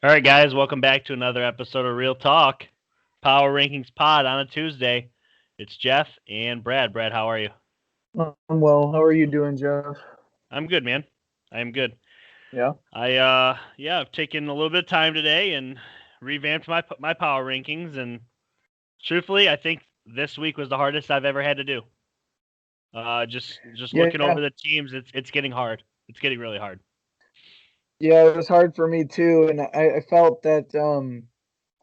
All right, guys, welcome back to another episode of Real Talk, Power Rankings Pod on a Tuesday. It's Jeff and Brad. Brad, how are you? I'm well. How are you doing, Jeff? I'm good, man. I am good. Yeah. I've taken a little bit of time today and revamped my power rankings. And truthfully, I think this week was the hardest I've ever had to do. Just looking Yeah. over the teams, it's getting hard. It's getting really hard. Yeah, it was hard for me too, and I felt that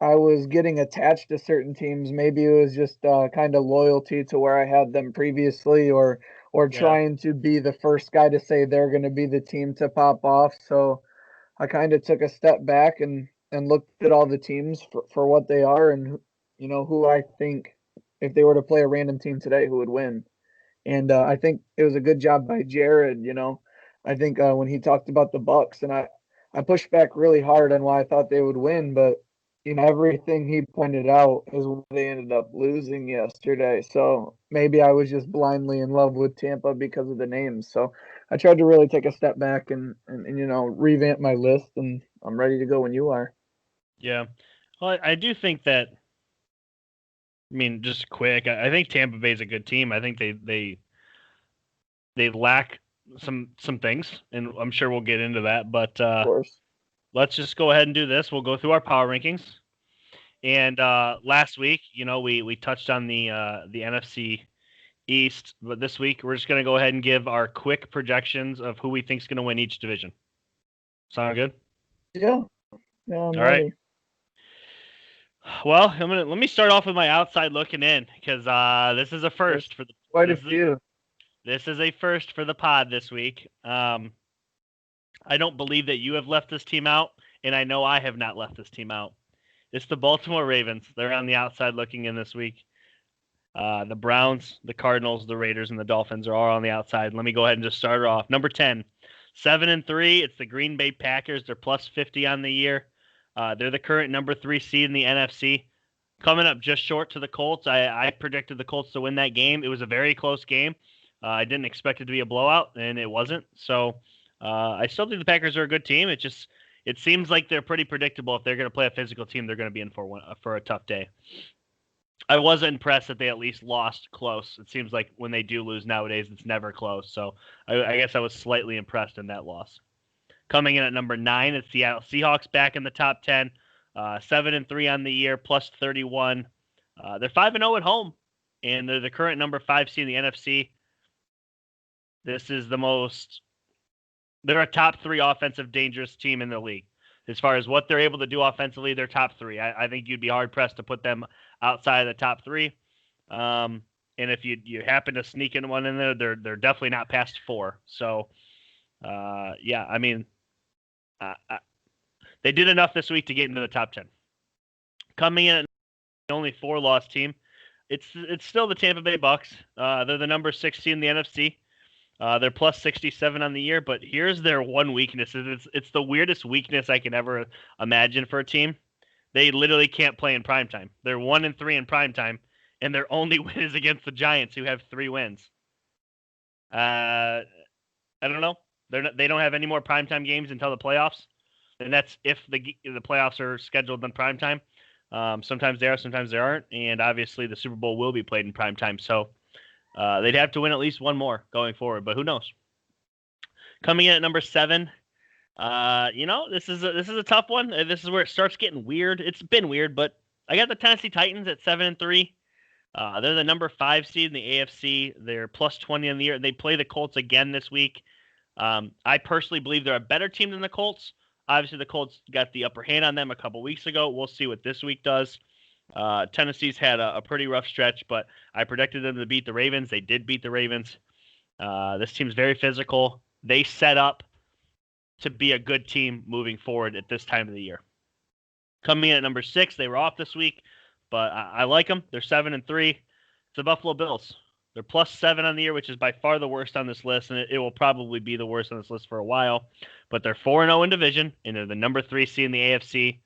I was getting attached to certain teams. Maybe it was just kind of loyalty to where I had them previously, or Yeah, trying to be the first guy to say they're going to be the team to pop off. So I kind of took a step back and looked at all the teams for what they are, and who I think if they were to play a random team today, who would win. And I think it was a good job by Jared. I think when he talked about the Bucks, and I pushed back really hard on why I thought they would win, but everything he pointed out is why they ended up losing yesterday. So maybe I was just blindly in love with Tampa because of the names. So I tried to really take a step back and revamp my list, and I'm ready to go when you are. yeah. Well, I do think that. I mean, just quick. I think Tampa Bay is a good team. I think they lack some things, and I'm sure we'll get into that. But Of course. let's just go ahead and do this. We'll go through our power rankings. And last week, we touched on the NFC East, but this week we're just going to go ahead and give our quick projections of who we think is going to win each division. Sound good? Yeah. Yeah, I'm All right. ready. Well, let me start off with my outside looking in because this is a There's first for the quite a this is a, few. this is a first for the pod this week. I don't believe that you have left this team out, and I know I have not left this team out. It's the Baltimore Ravens. They're on the outside looking in this week. The Browns, the Cardinals, the Raiders, and the Dolphins are all on the outside. Let me go ahead and just start her off. Number 10, 7-3. It's the Green Bay Packers. They're plus 50 on the year. They're the current number 3 seed in the NFC. Coming up just short to the Colts. I predicted the Colts to win that game. It was a very close game. I didn't expect it to be a blowout, and it wasn't. So I still think the Packers are a good team. It seems like they're pretty predictable. If they're going to play a physical team, they're going to be in for a tough day. I was impressed that they at least lost close. It seems like when they do lose nowadays, it's never close. So I guess I was slightly impressed in that loss. Coming in at number 9, it's Seattle Seahawks back in the top 10, 7-3 on the year, plus 31. They're 5-0 at home, and they're the current number 5 seed in the NFC. This is the most. They're a top 3 offensive dangerous team in the league. As far as what they're able to do offensively, they're top 3. I think you'd be hard pressed to put them outside of the top 3. Um, and if you happen to sneak in one in there, they're definitely not past 4. So yeah, I mean, uh, uh, they did enough this week to get into the top 10. Coming in at only 4-loss team, it's still the Tampa Bay Bucks. They're the number 16 in the NFC. They're plus 67 on the year, but here's their one weakness. It's the weirdest weakness I can ever imagine for a team. They literally can't play in primetime. They're 1-3 in primetime, and their only win is against the Giants, who have 3 wins. I don't know. They don't have any more primetime games until the playoffs, and that's if the playoffs are scheduled in primetime. Sometimes they are, sometimes they aren't, and obviously the Super Bowl will be played in primetime. So they'd have to win at least one more going forward, but who knows? Coming in at number 7, this is a tough one. This is where it starts getting weird. It's been weird, but I got the Tennessee Titans at 7-3. They're the number 5 seed in the AFC. They're plus 20 in the year. They play the Colts again this week. I personally believe they're a better team than the Colts. Obviously, the Colts got the upper hand on them a couple weeks ago. We'll see what this week does. Tennessee's had a pretty rough stretch, but I predicted them to beat the Ravens. They did beat the Ravens. This team's very physical. They set up to be a good team moving forward at this time of the year. Coming in at number 6, they were off this week, but I like them. They're 7-3. It's the Buffalo Bills. They're plus 7 on the year, which is by far the worst on this list, and it will probably be the worst on this list for a while. But they're 4-0 in division, and they're the number 3 seed in the AFC.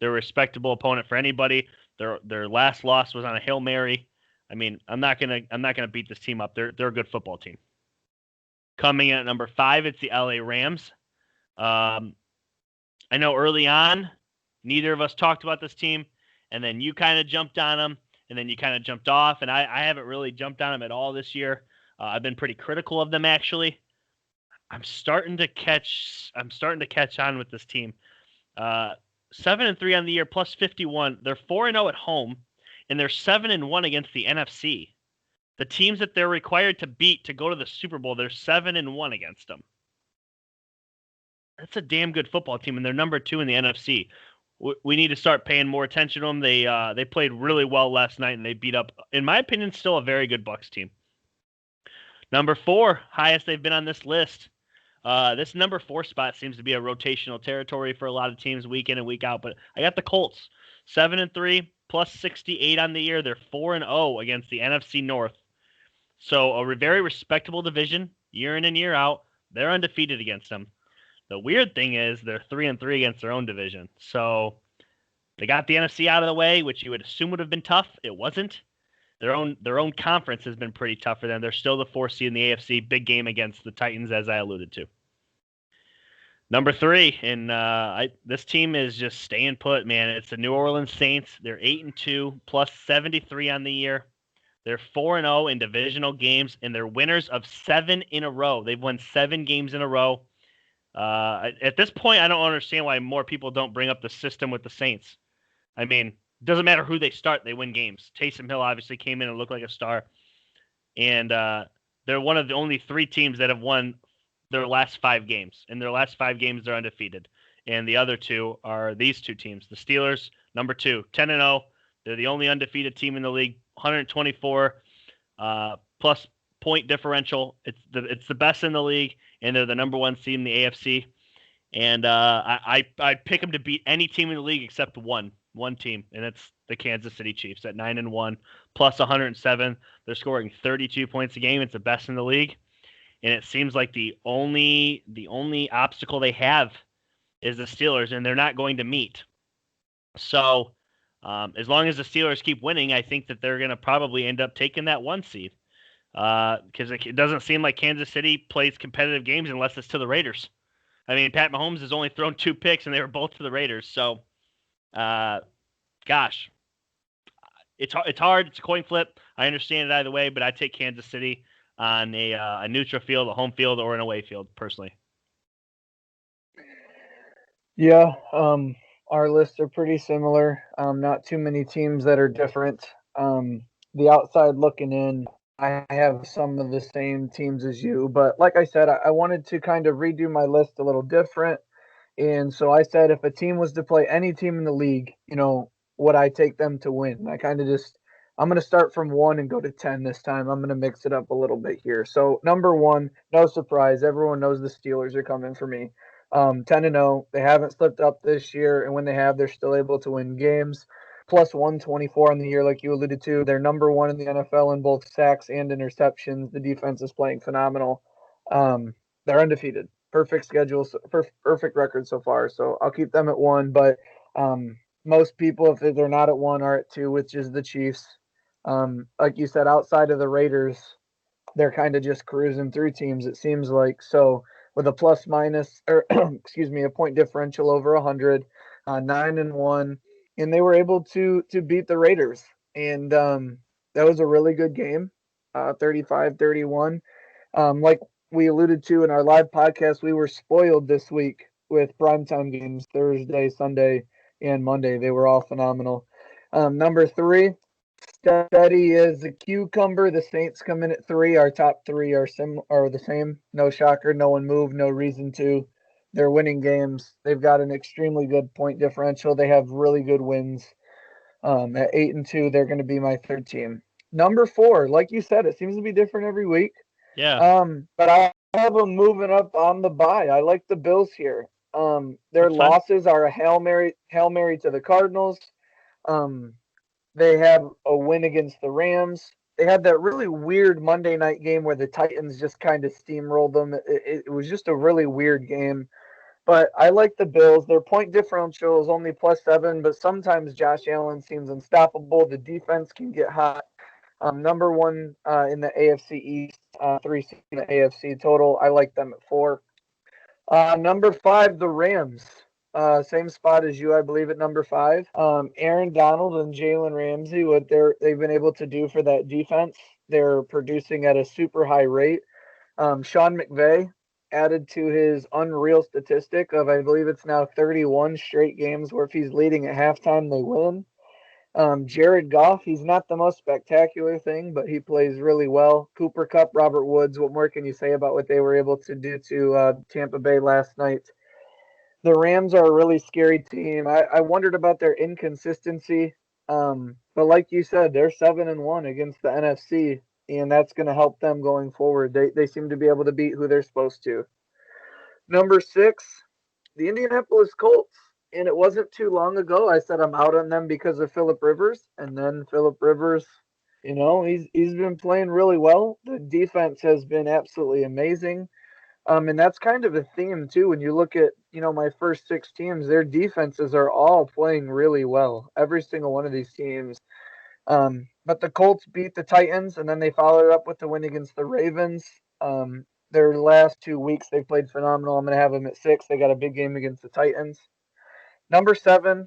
They're a respectable opponent for anybody. Their last loss was on a Hail Mary. I mean, I'm not gonna beat this team up. They're a good football team. Coming in at number 5, it's the LA Rams. I know early on neither of us talked about this team, and then you kind of jumped on them, and then you kind of jumped off, and I haven't really jumped on them at all this year. I've been pretty critical of them, actually. I'm starting to catch on with this team. 7-3 on the year, plus 51. They're 4-0 at home, and they're 7-1 against the NFC. The teams that they're required to beat to go to the Super Bowl, they're 7-1 against them. That's a damn good football team, and they're number 2 in the NFC. We need to start paying more attention to them. They played really well last night, and they beat up, in my opinion, still a very good Bucs team. Number 4, highest they've been on this list. This number 4 spot seems to be a rotational territory for a lot of teams week in and week out, but I got the Colts. 7-3, plus 68 on the year. They're 4-0 against the NFC North. So a very respectable division, year in and year out. They're undefeated against them. The weird thing is they're 3-3 against their own division. So they got the NFC out of the way, which you would assume would have been tough. It wasn't. Their own conference has been pretty tough for them. They're still the 4th seed in the AFC. Big game against the Titans, as I alluded to. Number 3, and this team is just staying put, man. It's the New Orleans Saints. They're 8-2, plus 73 on the year. They're 4-0 in divisional games, and they're winners of 7 in a row. They've won 7 games in a row. At this point, I don't understand why more people don't bring up the system with the Saints. I mean, it doesn't matter who they start, they win games. Taysom Hill obviously came in and looked like a star. And they're one of the only 3 teams that have won their last 5 games. In their last 5 games, they're undefeated. And the other 2 are these 2 teams. The Steelers, number 2, 10-0. They're the only undefeated team in the league, 124 plus point differential. It's the best in the league, and they're the number 1 seed in the AFC. And I'd pick them to beat any team in the league except one team, and it's the Kansas City Chiefs at 9-1, plus 107. They're scoring 32 points a game. It's the best in the league, and it seems like the only obstacle they have is the Steelers, and they're not going to meet. So as long as the Steelers keep winning, I think that they're going to probably end up taking that 1 seed, because it doesn't seem like Kansas City plays competitive games unless it's to the Raiders. I mean, Pat Mahomes has only thrown 2 picks, and they were both to the Raiders. So, gosh, it's hard. It's a coin flip. I understand it either way, but I take Kansas City on a neutral field, a home field, or an away field, personally. Yeah, our lists are pretty similar. Not too many teams that are different. The outside looking in, I have some of the same teams as you, but like I said, I wanted to kind of redo my list a little different. And so I said, if a team was to play any team in the league, would I take them to win? I kind of I'm going to start from 1 and go to 10 this time. I'm going to mix it up a little bit here. So number 1, no surprise. Everyone knows the Steelers are coming for me. 10-0. They haven't slipped up this year, and when they have, they're still able to win games. Plus 124 on the year, like you alluded to. They're number 1 in the NFL in both sacks and interceptions. The defense is playing phenomenal. They're undefeated. Perfect schedule, perfect record so far. So I'll keep them at 1. But most people, if they're not at 1, are at 2, which is the Chiefs. Like you said, outside of the Raiders, they're kind of just cruising through teams, it seems like. So with a plus minus, or excuse me, a point differential over 100, 9-1, and they were able to beat the Raiders. And that was a really good game, 35-31. Like we alluded to in our live podcast, we were spoiled this week with primetime games, Thursday, Sunday, and Monday. They were all phenomenal. Number 3, steady as a cucumber. The Saints come in at 3. Our top 3 are the same. No shocker. No one moved. No reason to. They're winning games. They've got an extremely good point differential. They have really good wins. At 8-2, they're going to be my 3rd team. Number 4, like you said, it seems to be different every week. Yeah. But I have them moving up on the bye. I like the Bills here. Their losses are a Hail Mary to the Cardinals. They have a win against the Rams. They had that really weird Monday night game where the Titans just kind of steamrolled them. It was just a really weird game. But I like the Bills. Their point differential is only plus 7, but sometimes Josh Allen seems unstoppable. The defense can get hot. Number 1 in the AFC East, 3 in the AFC total. I like them at 4. Number 5, the Rams. same spot as you, I believe, at number 5. Aaron Donald and Jalen Ramsey, what they've been able to do for that defense, they're producing at a super high rate. Sean McVay added to his unreal statistic of, I believe it's now 31 straight games where if he's leading at halftime, they win. Jared Goff, he's not the most spectacular thing, but he plays really well. Cooper Kupp, Robert Woods, what more can you say about what they were able to do to Tampa Bay last night? The Rams are a really scary team. I wondered about their inconsistency, but like you said, they're 7-1 against the NFC, and that's going to help them going forward. They seem to be able to beat who they're supposed to. Number 6, the Indianapolis Colts. And it wasn't too long ago I said I'm out on them because of Phillip Rivers, and then Phillip Rivers, he's been playing really well. The defense has been absolutely amazing. And that's kind of a theme too. When you look at, my first 6 teams, their defenses are all playing really well. Every single one of these teams. But the Colts beat the Titans, and then they followed it up with the win against the Ravens. Their last 2 weeks, they've played phenomenal. I'm going to have them at 6. They got a big game against the Titans. Number 7,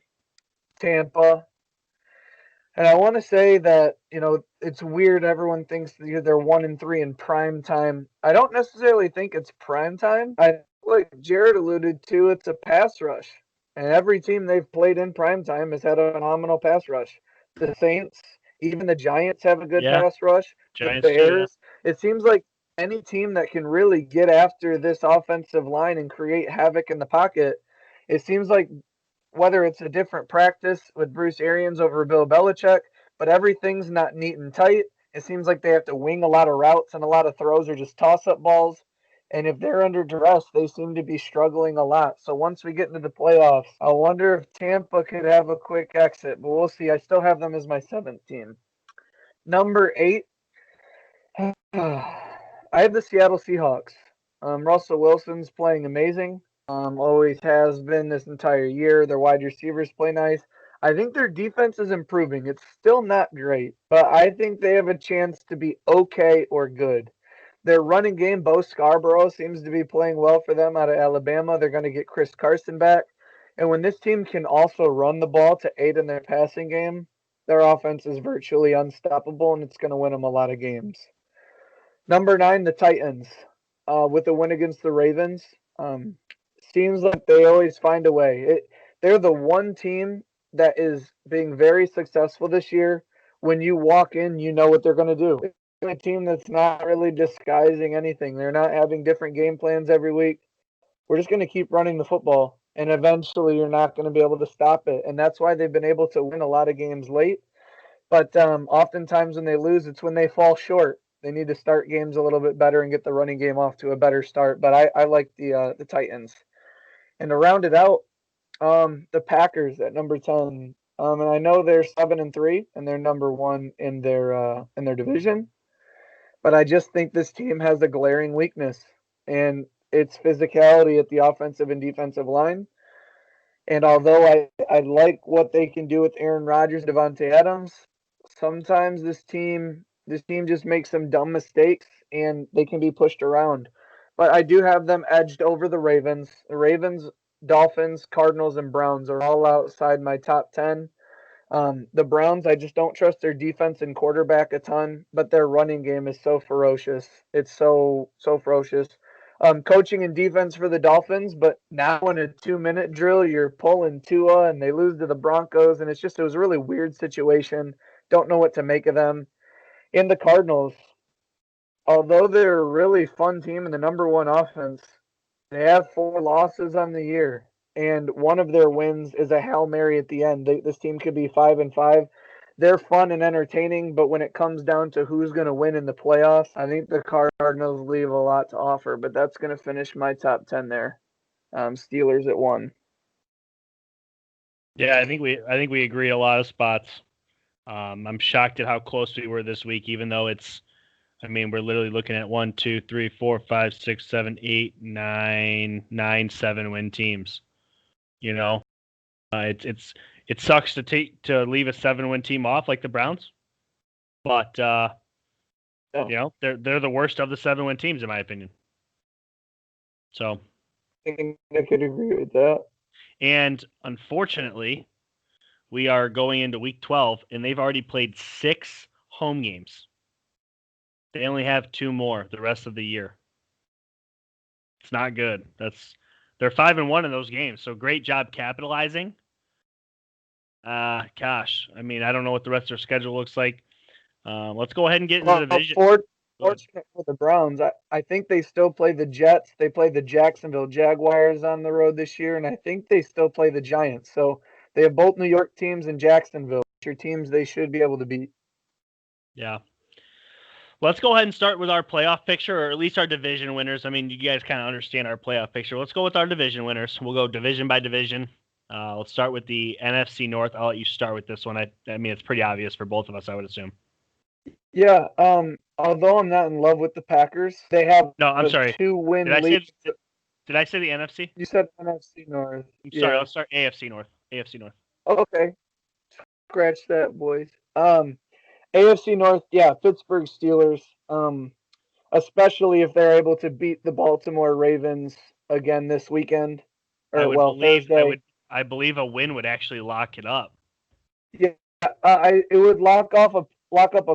Tampa. And I want to say that, it's weird. Everyone thinks they're 1-3 in prime time. I don't necessarily think it's prime time. Like Jared alluded to, it's a pass rush. And every team they've played in prime time has had a phenomenal pass rush. The Saints, even the Giants have a good pass rush. Giants the Bears. too, yeah. It seems like any team that can really get after this offensive line and create havoc in the pocket, it seems like whether it's a different practice with Bruce Arians over Bill Belichick, but everything's not neat and tight. It seems like they have to wing a lot of routes, and a lot of throws are just toss-up balls. And if they're under duress, they seem to be struggling a lot. So once we get into the playoffs, I wonder if Tampa could have a quick exit, but we'll see. I still have them as my 7th team. Number 8, I have the Seattle Seahawks. Russell Wilson's playing amazing. Always has been this entire year. Their wide receivers play nice. I think their defense is improving. It's still not great, but I think they have a chance to be okay or good. Their running game, Bo Scarborough, seems to be playing well for them out of Alabama. They're going to get Chris Carson back. And when this team can also run the ball to aid in their passing game, their offense is virtually unstoppable, and it's going to win them a lot of games. Number 9, the Titans, with the win against the Ravens. Seems like they always find a way. They're the one team that is being very successful this year. When you walk in, you know what they're going to do. It's a team that's not really disguising anything. They're not having different game plans every week. We're just going to keep running the football, and eventually you're not going to be able to stop it. And that's why they've been able to win a lot of games late. But oftentimes when they lose, it's when they fall short. They need to start games a little bit better and get the running game off to a better start. But I like the Titans. And to round it out, the Packers at number 10. And I know they're 7-3 and they're number 1 in their division. But I just think this team has a glaring weakness, and it's physicality at the offensive and defensive line. And although I like what they can do with Aaron Rodgers and Devontae Adams, sometimes this team just makes some dumb mistakes and they can be pushed around. But I do have them edged over the Ravens. The Ravens, Dolphins, Cardinals, and Browns are all outside my top 10. The Browns, I just don't trust their defense and quarterback a ton, but their running game is so ferocious. It's so ferocious. Coaching and defense for the Dolphins, but now in a 2-minute drill, you're pulling Tua and they lose to the Broncos, and it was a really weird situation. Don't know what to make of them. In the Cardinals, although they're a really fun team and the number 1 offense, they have 4 losses on the year, and one of their wins is a Hail Mary at the end. This team could be 5-5. They're fun and entertaining, but when it comes down to who's going to win in the playoffs, I think the Cardinals leave a lot to offer, but that's going to finish my top 10 there. Steelers at 1. Yeah, I think we agree a lot of spots. I'm shocked at how close we were this week, even though we're literally looking at 1, 2, 3, 4, 5, 6, 7, 8, 9, 7-win teams. It sucks to leave a 7-win team off like the Browns, but they're the worst of the 7-win teams in my opinion. So I think I could agree with that. And unfortunately, we are going into week 12, and they've already played 6 home games. They only have 2 more the rest of the year. It's not good. They're 5-1 in those games, so great job capitalizing. Gosh, I mean, I don't know what the rest of their schedule looks like. Let's go ahead and get into the division. Fortunate for the Browns, I think they still play the Jets. They play the Jacksonville Jaguars on the road this year, and I think they still play the Giants. So they have both New York teams and Jacksonville, which are teams they should be able to beat. Yeah. Let's go ahead and start with our playoff picture, or at least our division winners. I mean, you guys kind of understand our playoff picture. Let's go with our division winners. We'll go division by division. Let's start with the NFC North. I'll let you start with this one. I mean, it's pretty obvious for both of us, I would assume. Yeah. Although I'm not in love with the Packers, they have a 2-win lead. Did I say the NFC? You said NFC North. I'm sorry. Let's start AFC North. AFC North. Okay. Scratch that, boys. AFC North, yeah, Pittsburgh Steelers. Especially if they're able to beat the Baltimore Ravens again this weekend. Thursday. I believe a win would actually lock it up. Yeah, it would lock up a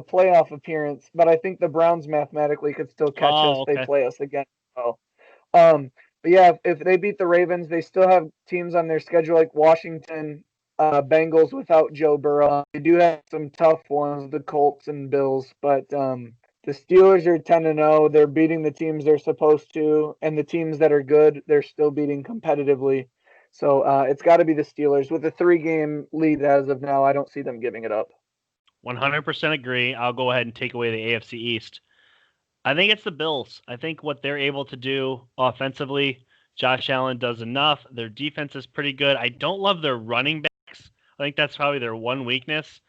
playoff appearance, but I think the Browns mathematically could still catch us if they play us again. So, but yeah, if they beat the Ravens, they still have teams on their schedule like Washington, Bengals without Joe Burrow. They do have some tough ones, the Colts and Bills, but the Steelers are 10-0. They're beating the teams they're supposed to, and the teams that are good, they're still beating competitively. So it's got to be the Steelers. With a 3-game lead as of now, I don't see them giving it up. 100% agree. I'll go ahead and take away the AFC East. I think it's the Bills. I think what they're able to do offensively, Josh Allen does enough. Their defense is pretty good. I don't love their running backs. I think that's probably their one weakness.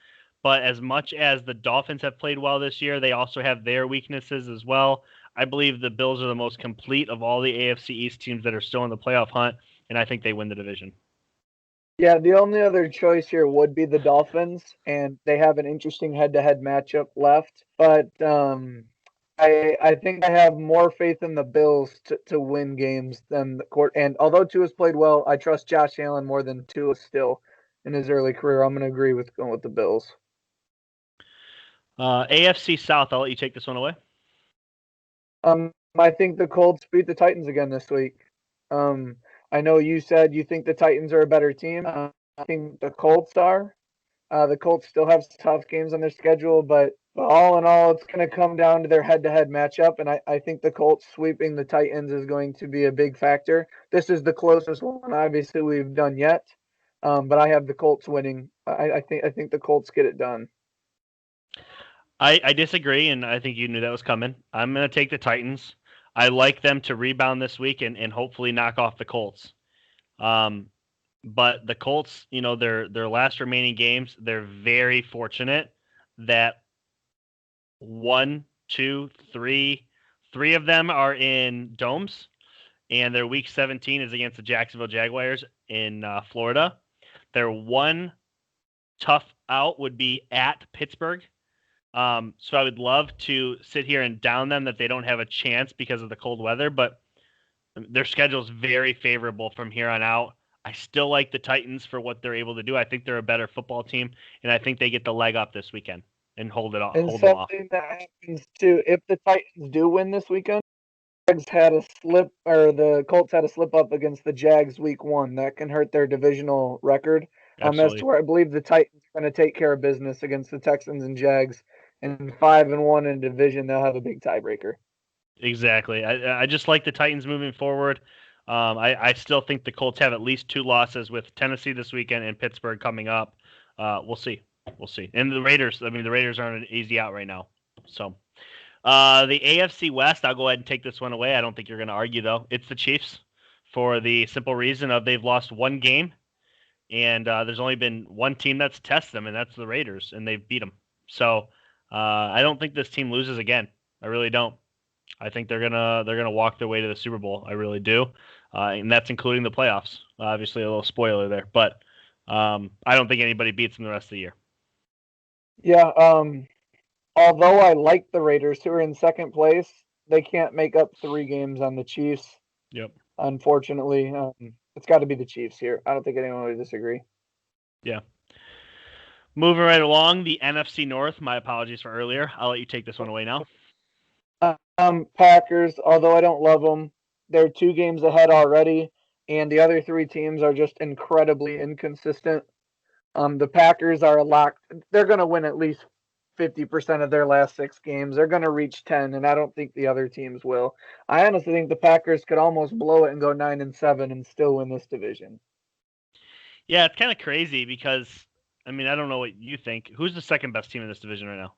But as much as the Dolphins have played well this year, they also have their weaknesses as well. I believe the Bills are the most complete of all the AFC East teams that are still in the playoff hunt, and I think they win the division. Yeah, the only other choice here would be the Dolphins, and they have an interesting head-to-head matchup left. But I think I have more faith in the Bills to win games than the court. And although Tua's played well, I trust Josh Allen more than Tua still in his early career. I'm going to agree with going with the Bills. AFC South, I'll let you take this one away. I think the Colts beat the Titans again this week. I know you said you think the Titans are a better team. I think the Colts are. The Colts still have tough games on their schedule, but all in all, it's going to come down to their head-to-head matchup, and I think the Colts sweeping the Titans is going to be a big factor. This is the closest one, obviously, we've done yet, but I have the Colts winning. I think the Colts get it done. I disagree, and I think you knew that was coming. I'm going to take the Titans. I like them to rebound this week and hopefully knock off the Colts. But the Colts, their last remaining games, they're very fortunate that 1, 2, 3 of them are in domes, and their week 17 is against the Jacksonville Jaguars in Florida. Their one tough out would be at Pittsburgh. So I would love to sit here and down them that they don't have a chance because of the cold weather, but their schedule is very favorable from here on out. I still like the Titans for what they're able to do. I think they're a better football team, and I think they get the leg up this weekend and hold it off. And something that happens too, if the Titans do win this weekend, the Colts had a slip up against the Jags week 1. That can hurt their divisional record. As to where I believe the Titans are going to take care of business against the Texans and Jags. And 5-1 in division, they'll have a big tiebreaker. Exactly. I just like the Titans moving forward. I still think the Colts have at least 2 losses with Tennessee this weekend and Pittsburgh coming up. We'll see. And the Raiders, the Raiders aren't an easy out right now. So the AFC West, I'll go ahead and take this one away. I don't think you're going to argue, though. It's the Chiefs for the simple reason of they've lost 1 game, and there's only been 1 team that's tested them, and that's the Raiders, and they've beat them. So I don't think this team loses again. I really don't. I think they're gonna walk their way to the Super Bowl. I really do, and that's including the playoffs. Obviously, a little spoiler there, but I don't think anybody beats them the rest of the year. Yeah. Although I like the Raiders, who are in second place, they can't make up 3 games on the Chiefs. Yep. Unfortunately, it's got to be the Chiefs here. I don't think anyone would disagree. Yeah. Moving right along, the NFC North. My apologies for earlier. I'll let you take this one away now. Packers, although I don't love them, they're 2 games ahead already, and the other 3 teams are just incredibly inconsistent. The Packers are locked. They're going to win at least 50% of their last 6 games. They're going to reach 10, and I don't think the other teams will. I honestly think the Packers could almost blow it and go 9-7 and still win this division. Yeah, it's kind of crazy because, I mean, I don't know what you think. Who's the second best team in this division right now?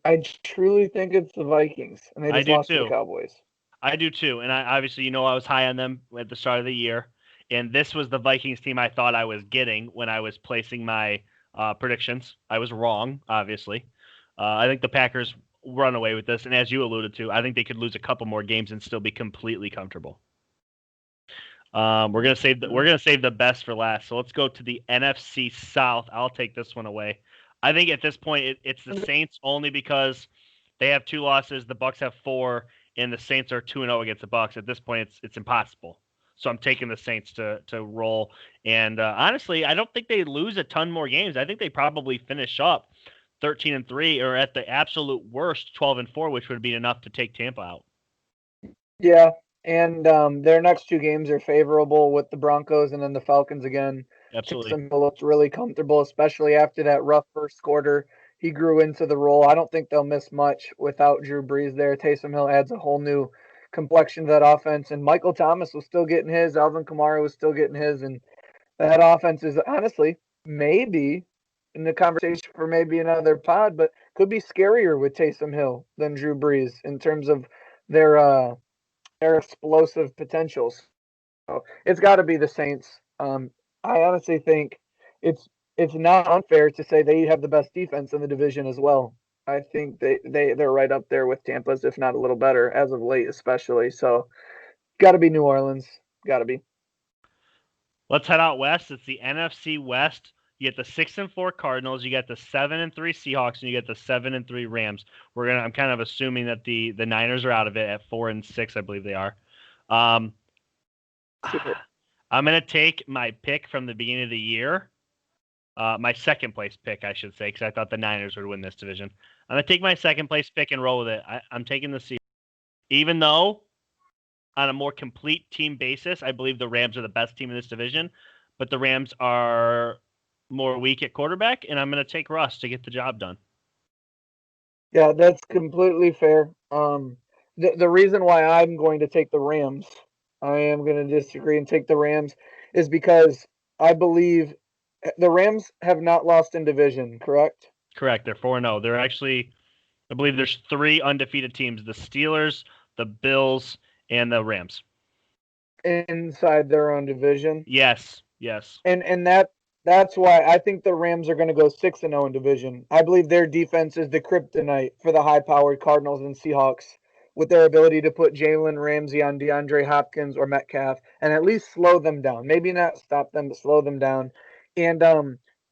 I truly think it's the Vikings, and they I just do lost to the too. Cowboys. I do too. And I obviously, I was high on them at the start of the year. And this was the Vikings team I thought I was getting when I was placing my predictions. I was wrong, obviously. I think the Packers run away with this. And as you alluded to, I think they could lose a couple more games and still be completely comfortable. We're gonna save the best for last. So let's go to the NFC South. I'll take this one away. I think at this point it's the Saints only because they have 2 losses. The Bucks have 4, and the Saints are 2-0 against the Bucks. At this point, it's impossible. So I'm taking the Saints to roll. And honestly, I don't think they lose a ton more games. I think they probably finish up 13-3, or at the absolute worst 12-4, which would be enough to take Tampa out. Yeah, and their next 2 games are favorable with the Broncos and then the Falcons again. Absolutely. Taysom Hill looks really comfortable, especially after that rough first quarter. He grew into the role. I don't think they'll miss much without Drew Brees there. Taysom Hill adds a whole new complexion to that offense, and Michael Thomas was still getting his. Alvin Kamara was still getting his, and that offense is honestly maybe in the conversation for maybe another pod, but could be scarier with Taysom Hill than Drew Brees in terms of their explosive potentials. So it's got to be the Saints. I honestly think it's not unfair to say they have the best defense in the division as well. I think they're right up there with Tampa's, if not a little better, as of late, especially. So got to be New Orleans. Got to be. Let's head out west. It's the NFC West. You get the 6-4 Cardinals, you get the 7-3 Seahawks, and you get the 7-3 Rams. I'm kind of assuming that the Niners are out of it at 4-6, I believe they are. Super. I'm gonna take my pick from the beginning of the year, my second place pick, I should say, because I thought the Niners would win this division. I'm gonna take my second place pick and roll with it. I'm taking the Seahawks, even though on a more complete team basis, I believe the Rams are the best team in this division, but the Rams are more weak at quarterback, and I'm going to take Russ to get the job done. Yeah, that's completely fair. The reason why I'm going to take the Rams, I am going to disagree and take the Rams, is because I believe the Rams have not lost in division, correct? Correct. They're 4-0. They're actually, I believe there's 3 undefeated teams: the Steelers, the Bills, and the Rams. Inside their own division. Yes. And that's why I think the Rams are going to go 6-0 in division. I believe their defense is the kryptonite for the high-powered Cardinals and Seahawks, with their ability to put Jalen Ramsey on DeAndre Hopkins or Metcalf and at least slow them down. Maybe not stop them, but slow them down. And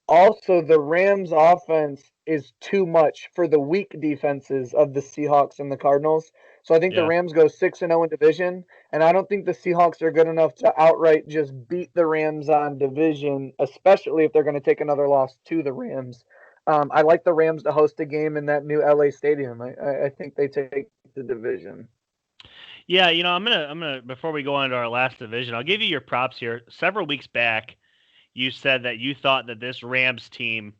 also, the Rams' offense is too much for the weak defenses of the Seahawks and the Cardinals. So I think the Rams go 6-0 in division, and I don't think the Seahawks are good enough to outright just beat the Rams on division, especially if they're going to take another loss to the Rams. I like the Rams to host a game in that new LA stadium. I think they take the division. Yeah, I'm gonna before we go on to our last division, I'll give you your props here. Several weeks back, you said that you thought that this Rams team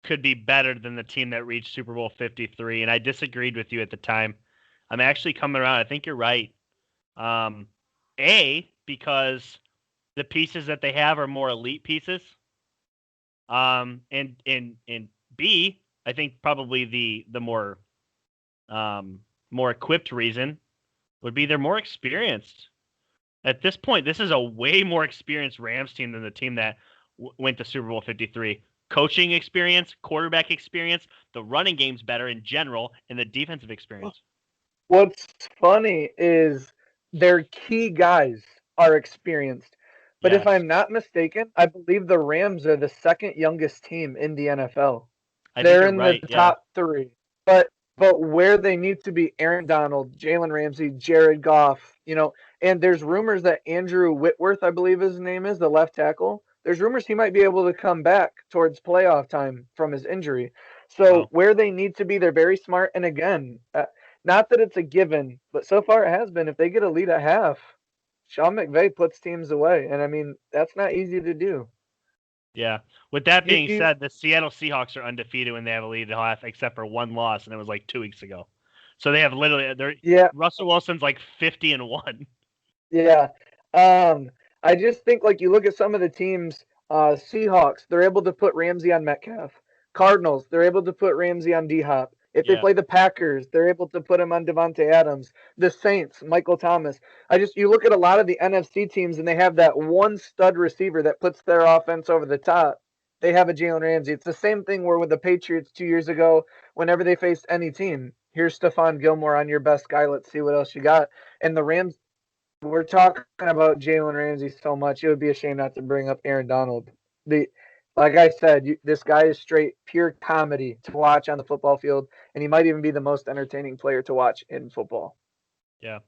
could be better than the team that reached Super Bowl 53, and I disagreed with you at the time. I'm actually coming around. I think you're right. Because the pieces that they have are more elite pieces. And B, I think probably the more equipped reason would be they're more experienced. At this point, this is a way more experienced Rams team than the team that went to Super Bowl 53. Coaching experience, quarterback experience, the running game's better in general, and the defensive experience. What's funny is their key guys are experienced. But if I'm not mistaken, I believe the Rams are the second youngest team in the NFL. They're in the top 3. But but where they need to be, Aaron Donald, Jalen Ramsey, Jared Goff, and there's rumors that Andrew Whitworth, I believe his name is, the left tackle, there's rumors he might be able to come back towards playoff time from his injury. So Well, where they need to be, they're very smart. And again, not that it's a given, but so far it has been. If they get a lead at half, Sean McVay puts teams away. And I mean, that's not easy to do. yeah. With that being You said, the Seattle Seahawks are undefeated when they have a lead at half, except for one loss, and it was like 2 weeks ago. So they have literally Yeah, Russell Wilson's like 50-1. yeah. I just think like you look at some of the teams, Seahawks, they're able to put Ramsey on Metcalf. Cardinals, they're able to put Ramsey on D Hop. If they Yeah. play the Packers, they're able to put him on Devontae Adams. The Saints, Michael Thomas. You look at a lot of the NFC teams and they have that one stud receiver that puts their offense over the top. They have a Jalen Ramsey. It's the same thing where with the Patriots 2 years ago, whenever they faced any team, here's Stephon Gilmore on your best guy. Let's see what else you got. And the Rams, we're talking about Jalen Ramsey so much. It would be a shame not to bring up Aaron Donald. The Like I said, this guy is straight pure comedy to watch on the football field, and he might even be the most entertaining player to watch in football. Yeah.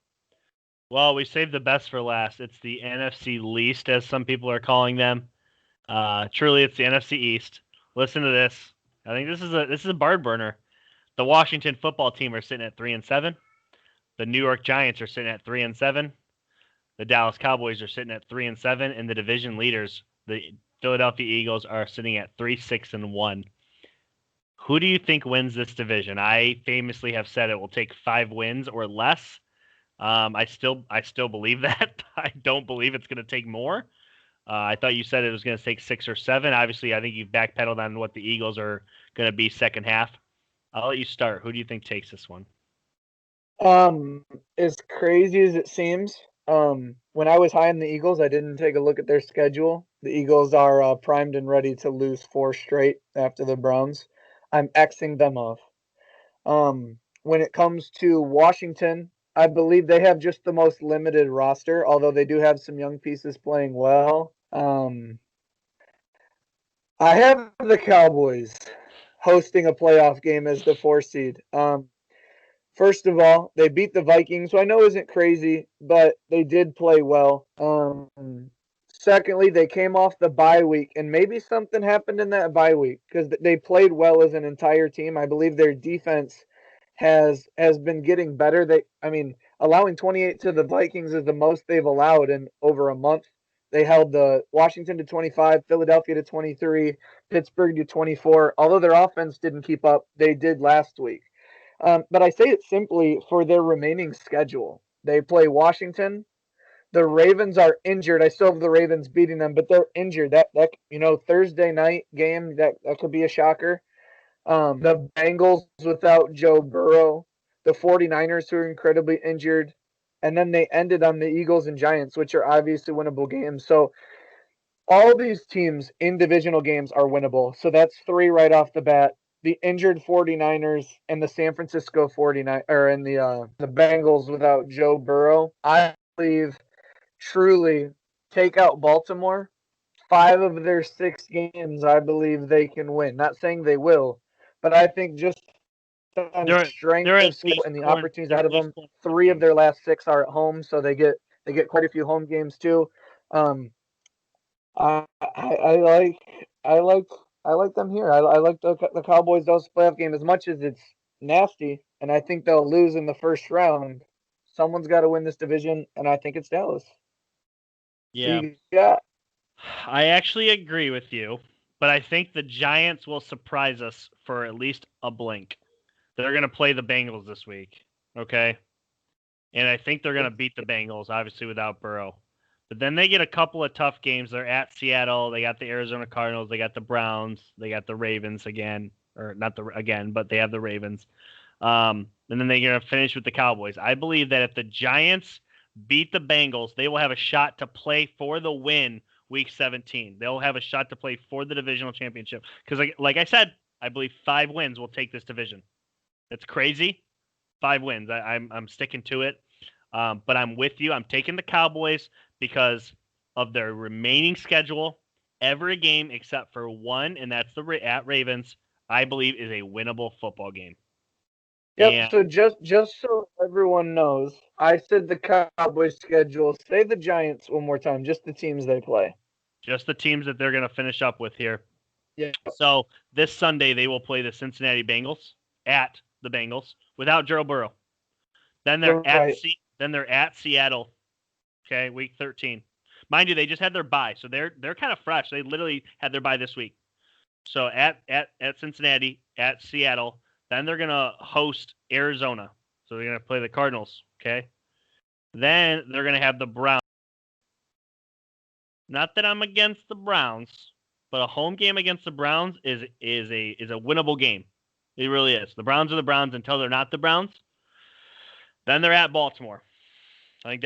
Well, we saved the best for last. It's the NFC least, as some people are calling them. Truly, it's the NFC East. Listen to this. I think this is a barn burner. The Washington football team are sitting at 3-7. The New York Giants are sitting at 3-7. The Dallas Cowboys are sitting at 3-7, and the division leaders, the Philadelphia Eagles, are sitting at 3-6-1. Who do you think wins this division? I famously have said it will take 5 wins or less. I still believe that. I don't believe it's going to take more. I thought you said it was going to take 6 or 7. Obviously, I think you've backpedaled on what the Eagles are going to be second half. I'll let you start. Who do you think takes this one? As crazy as it seems, when I was high on the Eagles, I didn't take a look at their schedule. The Eagles are primed and ready to lose 4 straight after the Browns. I'm Xing them off. When it comes to Washington, I believe they have just the most limited roster, although they do have some young pieces playing well. I have the Cowboys hosting a playoff game as the 4 seed. First of all, they beat the Vikings, who I know isn't crazy, but they did play well. Secondly, they came off the bye week, and maybe something happened in that bye week because they played well as an entire team. I believe their defense has been getting better. Allowing 28 to the Vikings is the most they've allowed in over a month. They held the Washington to 25, Philadelphia to 23, Pittsburgh to 24. Although their offense didn't keep up, they did last week. But I say it simply for their remaining schedule. They play Washington. The Ravens are injured. I still have the Ravens beating them, but they're injured. That Thursday night game that could be a shocker. The Bengals without Joe Burrow, the 49ers who are incredibly injured, and then they ended on the Eagles and Giants, which are obviously winnable games. So all these teams in divisional games are winnable. So that's 3 right off the bat. The injured 49ers and the San Francisco 49 or in the Bengals without Joe Burrow. I believe truly take out Baltimore. 5 of their 6 games, I believe they can win. Not saying they will, but I think just on They're strength they're of at schedule least and the clinch. opportunities They're ahead at of least them, clinch 3 of games. their last 6 are at home, so they get quite a few home games too. Um, I like I like I like them here. I like the Cowboys those playoff game as much as it's nasty, and I think they'll lose in the first round. Someone's got to win this division, and I think it's Dallas. So Yeah, you got I actually agree with you, but I think the Giants will surprise us for at least a blink. They're going to play the Bengals this week, okay? And I think they're going to beat the Bengals, obviously without Burrow. But then they get a couple of tough games. They're at Seattle. They got the Arizona Cardinals. They got the Browns. They got the Ravens again, or not the again, but they have the Ravens. And then they're going to finish with the Cowboys. I believe that if the Giants beat the Bengals, they will have a shot to play for the win week 17. They'll have a shot to play for the divisional championship. Because, like I said, I believe 5 wins will take this division. That's crazy. 5 wins. I'm sticking to it. But I'm with you. I'm taking the Cowboys because of their remaining schedule. Every game except for one, and that's the at Ravens, I believe is a winnable football game. Yep. And So just so everyone knows, I said the Cowboys schedule. Say the Giants one more time. Just the teams they play. just the teams that they're going to finish up with here. Yeah. So this Sunday they will play the Cincinnati Bengals at the Bengals without Joe Burrow. Then they're at Seattle. Okay, week 13. Mind you, they just had their bye, so they're kind of fresh. They literally had their bye this week. So at Cincinnati, at Seattle, then they're gonna host Arizona. So they're gonna play the Cardinals. Okay. Then they're gonna have the Browns. Not that I'm against the Browns, but a home game against the Browns is a winnable game. It really is. The Browns are the Browns until they're not the Browns. Then they're at Baltimore. I think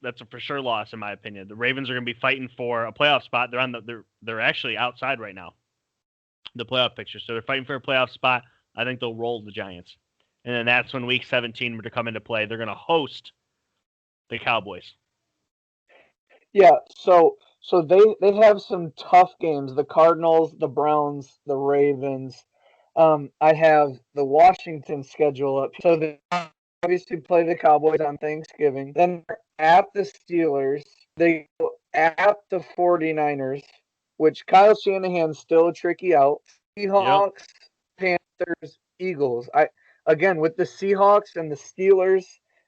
that's a for sure loss in my opinion. The Ravens are going to be fighting for a playoff spot. They're actually outside right now, the playoff picture. So they're fighting for a playoff spot. I think they'll roll the Giants, and then that's when Week 17 were to come into play. They're going to host the Cowboys. Yeah. So they have some tough games. The Cardinals, the Browns, the Ravens. I have the Washington schedule up. So they obviously play the Cowboys on Thanksgiving. Then at the Steelers, they go at the 49ers, which Kyle Shanahan's still a tricky out. Seahawks, Panthers, Eagles. Again with the Seahawks and the Steelers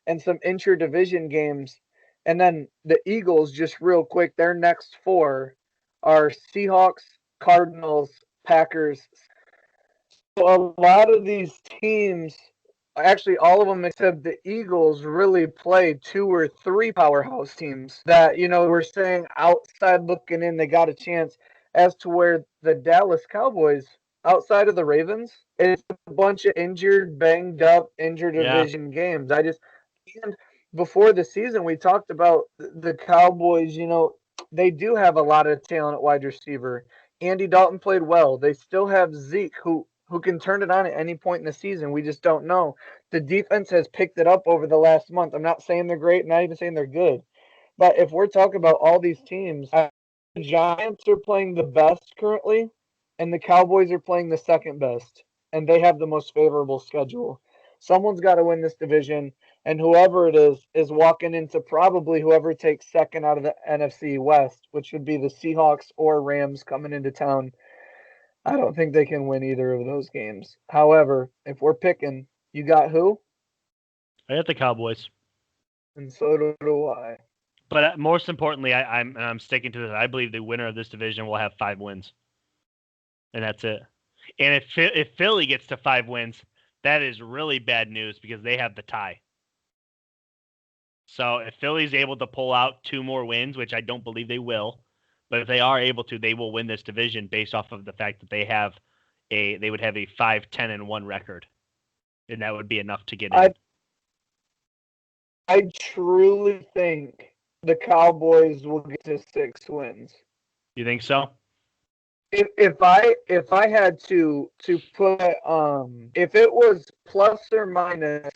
and some inter-division games, and then the Eagles. Just real quick, their next four are Seahawks, Cardinals, Packers. So a lot of these teams, actually all of them except the Eagles, really play two or three powerhouse teams that, we're saying outside looking in, they got a chance, as to where the Dallas Cowboys, outside of the Ravens, it's a bunch of injured, banged up, inter-division games. And before the season, we talked about the Cowboys, they do have a lot of talent at wide receiver. Andy Dalton played well. They still have Zeke, who can turn it on at any point in the season. We just don't know. The defense has picked it up over the last month. I'm not saying they're great, not even saying they're good. But if we're talking about all these teams, the Giants are playing the best currently, and the Cowboys are playing the second best, and they have the most favorable schedule. Someone's got to win this division, and whoever it is walking into probably whoever takes second out of the NFC West, which would be the Seahawks or Rams coming into town. I don't think they can win either of those games. However, if we're picking, you got who? I got the Cowboys. And so do I. But most importantly, I'm sticking to this. I believe the winner of this division will have 5 wins, and that's it. And if Philly gets to 5 wins, that is really bad news because they have the tie. So if Philly's able to pull out 2 more wins, which I don't believe they will, but if they are able to, they will win this division based off of the fact that they would have a 5-10-1 record, and that would be enough to get in. I truly think the Cowboys will get to 6 wins. You think so? If I had to put if it was plus or minus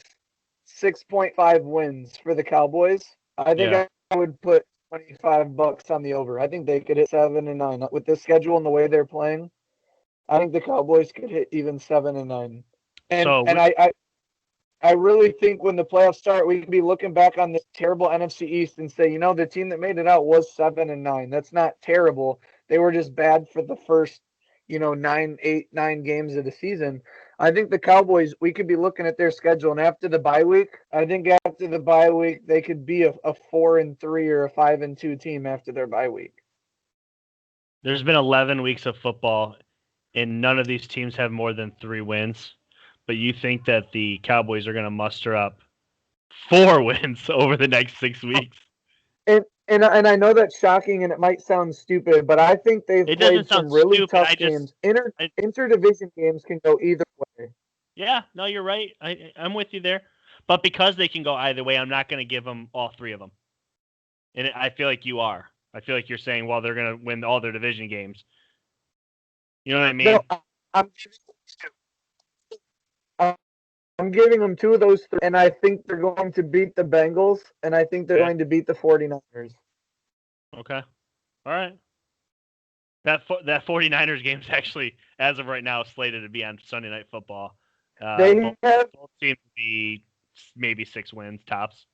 6.5 wins for the Cowboys, I think I would put $25 on the over. I think they could hit 7-9 with the schedule and the way they're playing. I think the Cowboys could hit even 7-9. And I really think when the playoffs start, we can be looking back on this terrible NFC East and say, the team that made it out was 7-9. That's not terrible. They were just bad for the first, 9 games of the season. I think the Cowboys, we could be looking at their schedule, and after the bye week, I think after the bye week, they could be a 4-3 or a 5-2 team after their bye week. There's been 11 weeks of football, and none of these teams have more than 3 wins. But you think that the Cowboys are going to muster up 4 wins over the next 6 weeks? And I know that's shocking, and it might sound stupid, but I think they've played some really tough games. Interdivision games can go either way. Yeah, no, you're right. I'm with you there. But because they can go either way, I'm not going to give them all 3 of them. And I feel like you are. I feel like you're saying, well, they're going to win all their division games. You know what I mean? No, I'm giving them 2 of those 3, and I think they're going to beat the Bengals, and I think they're going to beat the 49ers. Okay. All right. That 49ers game is actually, as of right now, slated to be on Sunday Night Football. They have Both seem to be maybe 6 wins tops.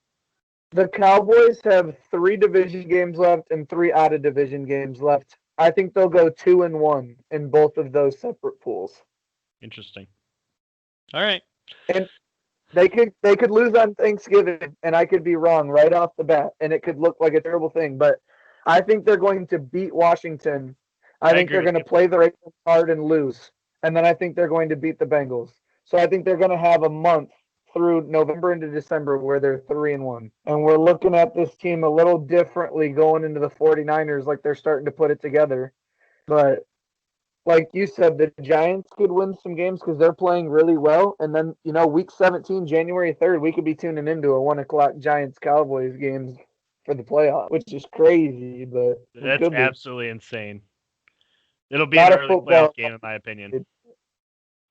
the Cowboys have 3 division games left and 3 out of division games left. I think they'll go 2-1 in both of those separate pools. Interesting. All right. And they could lose on Thanksgiving, and I could be wrong right off the bat, and it could look like a terrible thing. But I think they're going to beat Washington. I think they're going to play the Ravens hard and lose, and then I think they're going to beat the Bengals. So I think they're going to have a month through November into December where they're 3-1, and we're looking at this team a little differently going into the 49ers, like they're starting to put it together. But like you said, the Giants could win some games because they're playing really well. And then, week 17, January 3rd, we could be tuning into a 1 o'clock Giants-Cowboys games for the playoff, which is crazy, but that's absolutely insane. It'll be an early playoff game, in my opinion.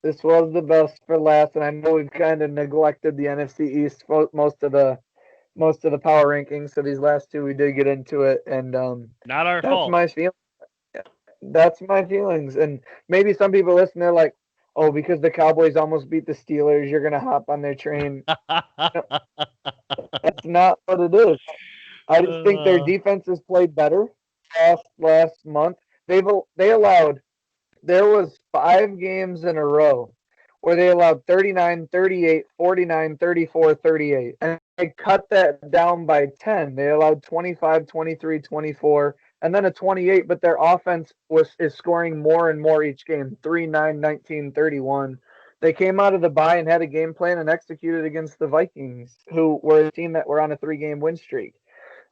This was the best for last, and I know we've kind of neglected the NFC East most of the power rankings. So these last 2, we did get into it, and not our fault. That's my feelings. And maybe some people listen, they're like, oh, because the Cowboys almost beat the Steelers, you're going to hop on their train. That's not what it is. I just think their defense has played better last month. There was 5 games in a row where they allowed 39, 38, 49, 34, 38. And they cut that down by 10. They allowed 25, 23, 24, and then a 28, but their offense is scoring more and more each game, 3, 9, 19, 31. They came out of the bye and had a game plan and executed against the Vikings, who were a team that were on a 3-game win streak.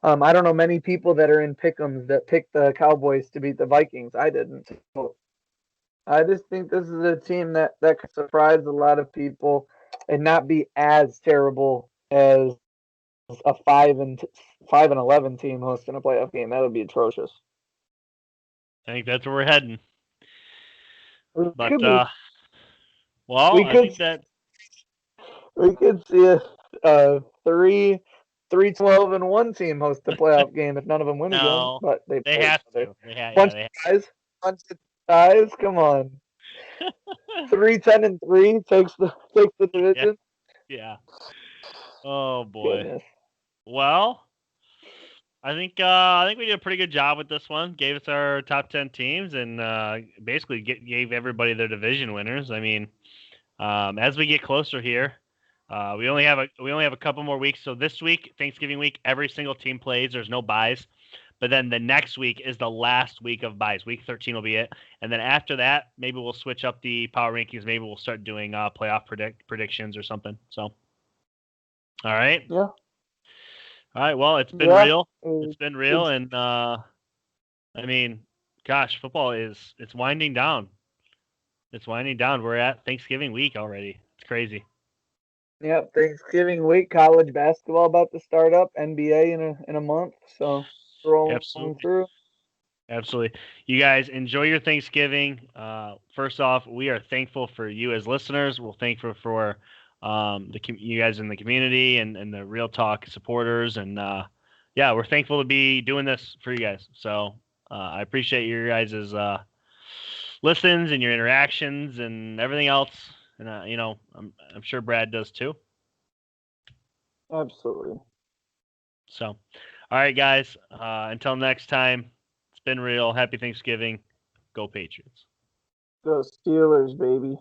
I don't know many people that are in pick'ems that picked the Cowboys to beat the Vikings. I didn't. So I just think this is a team that could surprise a lot of people and not be as terrible as a 5-11 team hosting a playoff game. That would be atrocious. I think that's where we're heading. But we could see a 3-12-1 team host the playoff game if none of them win again. But they have to. Bunch of ties. Come on. 3-10-3 takes the division. Yeah. Oh boy. Goodness. Well, I think we did a pretty good job with this one. Gave us our top 10 teams and basically gave everybody their division winners. I mean, as we get closer here, we only have a couple more weeks. So this week, Thanksgiving week, every single team plays. There's no buys. But then the next week is the last week of buys. Week 13 will be it. And then after that, maybe we'll switch up the power rankings. Maybe we'll start doing playoff predictions or something. So, all right. Yeah. All right. Well, it's been real. It's been real. And, I mean, gosh, football it's winding down. It's winding down. We're at Thanksgiving week already. It's crazy. Yep. Thanksgiving week, college basketball about to start up, NBA in a month. So. Absolutely. You guys enjoy your Thanksgiving. First off, we are thankful for you as listeners. We're thankful for you guys in the community and the Real Talk supporters. And we're thankful to be doing this for you guys. So I appreciate your guys' listens and your interactions and everything else. And I'm sure Brad does too. Absolutely. So. All right, guys. Until next time, it's been real. Happy Thanksgiving. Go Patriots. Go Steelers, baby.